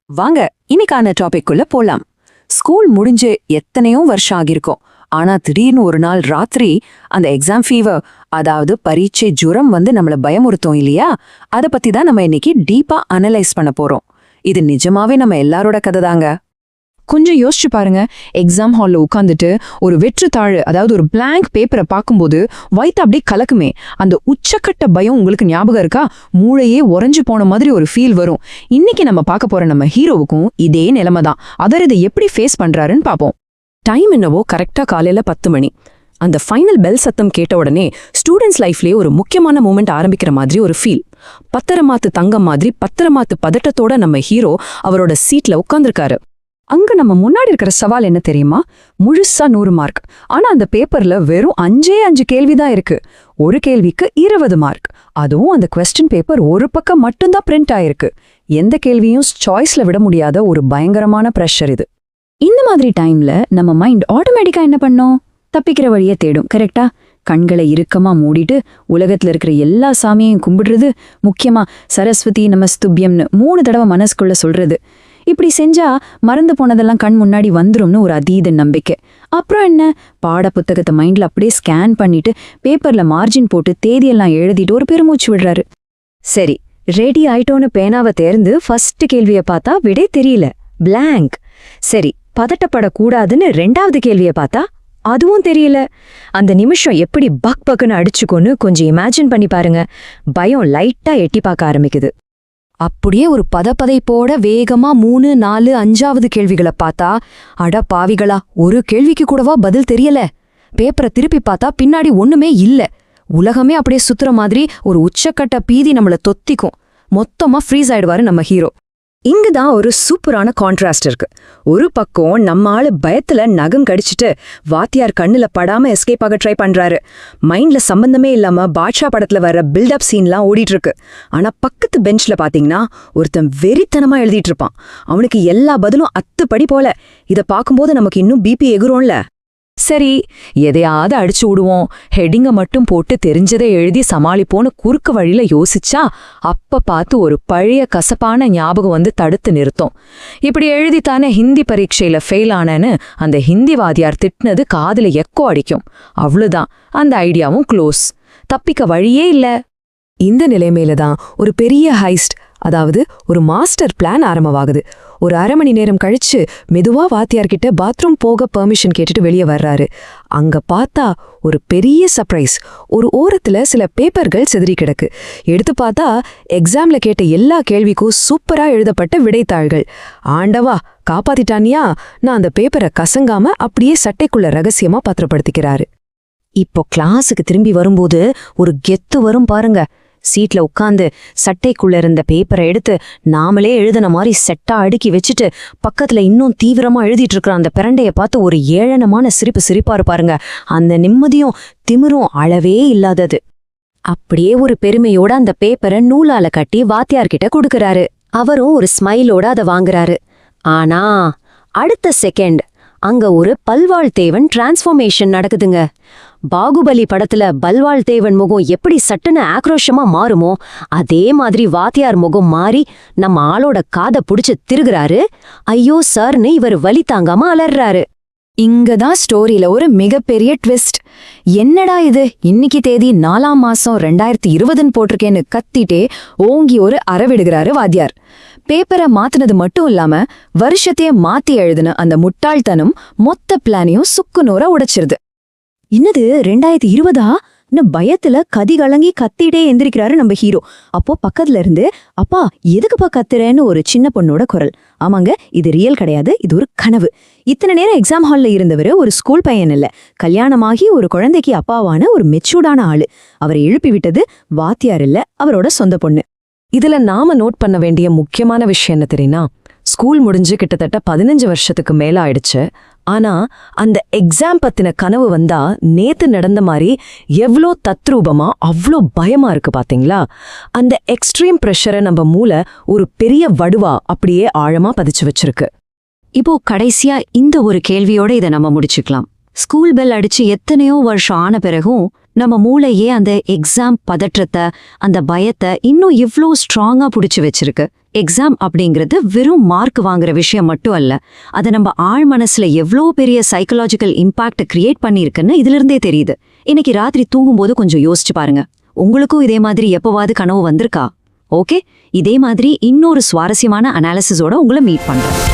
வாங்க இன்னைக்கான டாபிக்குள்ள போலாம். ஸ்கூல் முடிஞ்சு எத்தனையோ வருஷம் ஆகிருக்கும். ஆனா திடீர்னு ஒரு நாள் ராத்திரி அந்த எக்ஸாம் ஃபீவர், அதாவது பரீட்சை ஜுரம் நம்மள பயமுறுத்தும் இல்லையா? அத பத்தி தான் நம்ம இன்னைக்கு டீப்பா அனலைஸ் பண்ண போறோம். இது நிஜமாவே நம்ம எல்லாரோட கதை தாங்க. கொஞ்சம் யோசிச்சு பாருங்க. எக்ஸாம் ஹால்ல உட்காந்துட்டு ஒரு வெற்றுத்தாழ், அதாவது ஒரு பிளாங்க் பேப்பரை பார்க்கும்போது வயிற்று அப்படியே கலக்குமே. அந்த உச்சக்கட்ட பயம் உங்களுக்கு ஞாபகம் இருக்கா? மூளையே உறைஞ்சு போன மாதிரி ஒரு ஃபீல் வரும். இன்னைக்கு நம்ம பார்க்க போற நம்ம ஹீரோவுக்கும் இதே நிலைமை தான். அவர் இதை எப்படி ஃபேஸ் பண்றாருன்னு பார்ப்போம். டைம் என்னவோ கரெக்டா காலையில 10 மணி. அந்த ஃபைனல் பெல் சத்தம் கேட்ட உடனே ஸ்டூடெண்ட்ஸ் லைஃப்லயே ஒரு முக்கியமான மூமெண்ட் ஆரம்பிக்கிற மாதிரி ஒரு ஃபீல். பத்திரமாத்து தங்கம் மாதிரி பத்திரமாத்து பதட்டத்தோட நம்ம ஹீரோ அவரோட சீட்ல உட்கார்ந்திருக்காரு. அங்க நம்ம முன்னாடி இருக்கிற சவால் என்ன தெரியுமா? முழுசா 100 மார்க். ஆனா அந்த பேப்பர்ல வெறும் 5 கேள்விதான் இருக்கு. ஒரு கேள்விக்கு 20 மார்க். அதுவும் அந்த கொஸ்டின் பேப்பர் ஒரு பக்கம் மட்டும்தான் பிரிண்ட் ஆயிருக்கு. எந்த கேள்வியும் சாய்ஸ்ல விட முடியாத ஒரு பயங்கரமான பிரஷர் இது. இந்த மாதிரி டைம்ல நம்ம மைண்ட் ஆட்டோமேட்டிக்கா என்ன பண்ணோம்? தப்பிக்கிற வழியை தேடும். கரெக்டா? கண்களை இறுக்கமா மூடிட்டு உலகத்துல இருக்கிற எல்லா சாமியையும் கும்பிடுறது, முக்கியமா சரஸ்வதி நமஸ்துபியம்னு 3 தடவை மனசுக்குள்ள சொல்றது. இப்படி செஞ்சா மறந்து போனதெல்லாம் கண் முன்னாடி வந்துரும்னு ஒரு அதீத நம்பிக்கை. அப்புறம் என்ன, பாட புத்தகத்தை மைண்ட்ல அப்படியே ஸ்கேன் பண்ணிட்டு பேப்பர்ல மார்ஜின் போட்டு தேதியெல்லாம் எழுதிட்டு ஒரு பெருமூச்சு விடுறாரு. சரி, ரெடி ஆயிட்டோன்னு பேனாவை தேர்ந்து ஃபர்ஸ்ட் கேள்வியை பார்த்தா விடை தெரியல, பிளாங்க். சரி, பதட்டப்படக்கூடாதுன்னு 2வது கேள்வியை பார்த்தா அதுவும் தெரியல. அந்த நிமிஷம் எப்படி பக் பக்குன்னு அடிச்சுக்கோன்னு கொஞ்சம் இமேஜின் பண்ணி பாருங்க. பயம் லைட்டா எட்டி பார்க்க ஆரம்பிக்குது. அப்படியே ஒரு பதப்பதைப்போட வேகமா 3, 4, 5வது கேள்விகளை பார்த்தா, அட பாவிகளா, ஒரு கேள்விக்கு கூடவா பதில் தெரியல. பேப்பரை திருப்பி பார்த்தா பின்னாடி ஒண்ணுமே இல்ல. உலகமே அப்படியே சுத்துற மாதிரி ஒரு உச்சக்கட்ட பீதி நம்மள தொத்திக்கும். மொத்தமா ஃப்ரீஸ் ஆயிடுவாரு நம்ம ஹீரோ. இங்குதான் ஒரு சூப்பரான கான்ட்ராஸ்ட் இருக்கு. ஒரு பக்கம் நம்ம ஆளு பயத்துல நகம் கடிச்சிட்டு வாத்தியார் கண்ணுல படாம எஸ்கேப் ஆக ட்ரை பண்றாரு. மைண்ட்ல சம்பந்தமே இல்லாம பாட்ஷா படத்துல வர்ற பில்டப் சீன்லாம் ஓடிட்டு இருக்கு. ஆனா பக்கத்து பெஞ்ச்ல பாத்தீங்கன்னா ஒருத்தன் வெறித்தனமா எழுதிட்டு இருப்பான். அவனுக்கு எல்லா பதிலும் அத்துப்படி போல. இத பாக்கும்போது நமக்கு இன்னும் பிபி எகுறோம்ல. சரி, எதையாவது அடிச்சு விடுவோம், ஹெட்டிங்க மட்டும் போட்டு தெரிஞ்சதை எழுதி சமாளிப்போன்னு குறுக்கு வழியில யோசிச்சா அப்ப பார்த்து ஒரு பழைய கசப்பான ஞாபகம் தடுத்து நிறுத்தும். இப்படி எழுதித்தானே ஹிந்தி பரீட்சையில ஃபெயில் ஆனேன்னு அந்த ஹிந்தி வாதியார் திட்டினது காதுல எக்கோ அடிக்கும். அவ்வளவுதான், அந்த ஐடியாவும் க்ளோஸ். தப்பிக்க வழியே இல்ல. இந்த நிலைமையில தான் ஒரு பெரிய ஹைஸ்ட், அதாவது ஒரு மாஸ்டர் பிளான் ஆரம்பமாகுது. ஒரு 1/2 மணி நேரம் கழிச்சு மெதுவா வாத்தியார்கிட்ட பாத்ரூம் போக பெர்மிஷன் கேட்டுட்டு வெளியே வர்றாரு. அங்க பார்த்தா ஒரு பெரிய சர்ப்ரைஸ். ஒரு ஓரத்துல சில பேப்பர்கள் சிதறி கிடக்கு. எடுத்து பார்த்தா எக்ஸாம்ல கேட்ட எல்லா கேள்விக்கும் சூப்பரா எழுதப்பட்ட விடைத்தாள்கள். ஆண்டவா, காப்பாத்திட்டானியா? நான் அந்த பேப்பரை கசங்காம அப்படியே சட்டைக்குள்ள ரகசியமா பத்திரப்படுத்திக்கிறாரு. இப்போ கிளாஸுக்கு திரும்பி வரும்போது ஒரு கெத்து வரும் பாருங்க. சீட்ல உட்காந்து சட்டைக்குள்ள இருந்த பேப்பரை எடுத்து நாமளே எழுதின மாதிரி செட்டா அடுக்கி வச்சுட்டு பக்கத்துல இன்னும் தீவிரமா எழுதிட்டு இருக்கிற அந்த பிரண்டைய பார்த்து ஒரு ஏளனமான சிரிப்பு சிரிப்பாரு பாருங்க. அந்த நிம்மதியும் திமிரும் அளவே இல்லாதது. அப்படியே ஒரு பெருமையோட அந்த பேப்பரை நூலால கட்டி வாத்தியார்கிட்ட கொடுக்கறாரு. அவரும் ஒரு ஸ்மைலோட அதை வாங்குறாரு. ஆனா அடுத்த செகண்ட் அங்க ஒரு பல்வாழ் தேவன் டிரான்ஸ்ஃபார்மேஷன் நடக்குதுங்க. பாகுபலி படத்துல பல்வாழ் தேவன் முகம் எப்படி சட்டுன்னு ஆக்ரோஷமா மாறுமோ அதே மாதிரி வாத்தியார் முகம் மாறி நம்ம ஆளோட காதை புடிச்சு திருகுறாரு. ஐயோ சார்னு இவர் வலி தாங்காம அலறாரு. இங்கதான் ஸ்டோரியில ஒரு மிகப்பெரிய ட்விஸ்ட். என்னடா இது, இன்னைக்கு தேதி 4ஆம் மாசம் 2020ன்னு போட்டிருக்கேன்னு கத்திட்டே ஓங்கி ஒரு அறவிடுகிறாரு வாத்தியார். பேப்பரை மாத்தினது மட்டும் இல்லாம வருஷத்தையே மாத்தி எழுதுன அந்த முட்டாள்தனம் மொத்த பிளானையும் சுக்குநூற உடைச்சிருது. என்னது 2020ஆ? பயத்துல கதி கலங்கி கத்திட்டே எந்திரிக்கிறாரு நம்ம ஹீரோ. அப்போ பக்கத்துல இருந்து, அப்பா எதுக்குப்பா கத்துறேன்னு ஒரு சின்ன பொண்ணோட குரல். ஆமாங்க, இது ரியல் கிடையாது, இது ஒரு கனவு. இத்தனை நேரம் எக்ஸாம் ஹால்ல இருந்தவரு ஒரு ஸ்கூல் பையன் இல்ல, கல்யாணமாகி ஒரு குழந்தைக்கு அப்பாவான ஒரு மெச்சூர்டான ஆளு. அவரை எழுப்பி விட்டது வாத்தியார் இல்ல, அவரோட சொந்த பொண்ணு. இதுல நாம நோட் பண்ண வேண்டிய முக்கியமான விஷயம் என்ன தெரியுமா? ஸ்கூல் முடிஞ்சு கிட்டத்தட்ட 15 வருஷத்துக்கு மேல ஆயிடுச்சு. ஆனா அந்த எக்ஸாம் பத்தின கனவு வந்தா நேத்து நடந்த மாதிரி எவ்வளோ தத்ரூபமா அவ்வளோ பயமா இருக்கு பாத்தீங்களா? அந்த எக்ஸ்ட்ரீம் ப்ரெஷரை நம்ம மூளை ஒரு பெரிய வடுவா அப்படியே ஆழமா பதிச்சு வச்சிருக்கு. இப்போ கடைசியா இந்த ஒரு கேள்வியோட இதை நம்ம முடிச்சுக்கலாம். ஸ்கூல் பெல் அடிச்சு எத்தனையோ வருஷம் ஆன பிறகும் நம்ம மூளையே அந்த எக்ஸாம் பதற்றத்தை, அந்த பயத்தை இன்னும் இவ்ளோ ஸ்ட்ராங்கா புடிச்சு வச்சிருக்கு. எக்ஸாம் அப்படிங்கிறது வெறும் மார்க் வாங்குற விஷயம் மட்டும் அல்ல, அது நம்ம ஆழ் மனசுல எவ்வளோ பெரிய சைக்கலாஜிக்கல் இம்பாக்ட் கிரியேட் பண்ணியிருக்குன்னு இதிலிருந்தே தெரியுது. இன்னைக்கு ராத்திரி தூங்கும்போது கொஞ்சம் யோசிச்சு பாருங்க, உங்களுக்கும் இதே மாதிரி எப்பவாவது கனவு வந்திருக்கா? ஓகே, இதே மாதிரி இன்னொரு சுவாரஸ்யமான அனாலிசிஸோட உங்களை மீட் பண்றேன்.